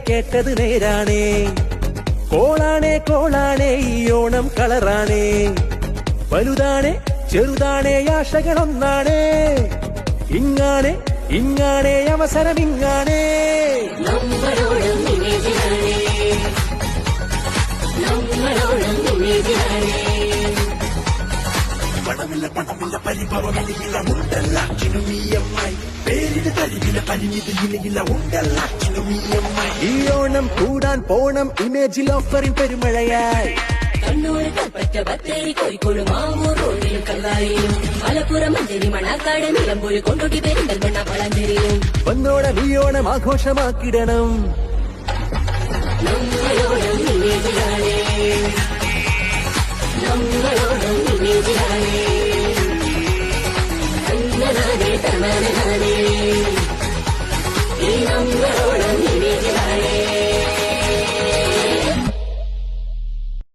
കേട്ടത് നേരാണേ. കോളാണേ കോളാണേ ഈ ഓണം കളറാണേ. വലുതാണേ ചെറുതാണേ ആശകളൊന്നാണേ. ഇങ്ങാണേ ഇങ്ങാണേ അവസരം ഇങ്ങാണേ. പണമില്ല പണമില്ല പരിഭവമില്ല ഉണ്ടല്ലാറ്റിനും ഈയമ്മായി. പേരിന് തരികില്ല പരിമിതിയില്ല ഉണ്ടല്ലാറ്റിനും ഈ ഓണം കൂടാൻ പോണം ഇമേജിൽ ഓഫറിൻ പെരുമഴയായി. കണ്ണൂർ കൽപ്പറ്റ ബത്തേരി കോഴിക്കോട് മാവൂർ റോഡിലും കല്ലായിലും മലപ്പുറം മഞ്ചേരി മണാക്കാട് നിലമ്പൂർ കൊണ്ടോട്ടി പെരിന്തൽമണ്ണ വളാഞ്ചേരിയിലും വന്നോണം ഈ ഓണം ആഘോഷമാക്കിടണം. നമ്മളോടും ഇമേജിലാണേ, നമ്മളോടും ഇമേജിലാണേ. തന്നതാനേ തന്നാനേ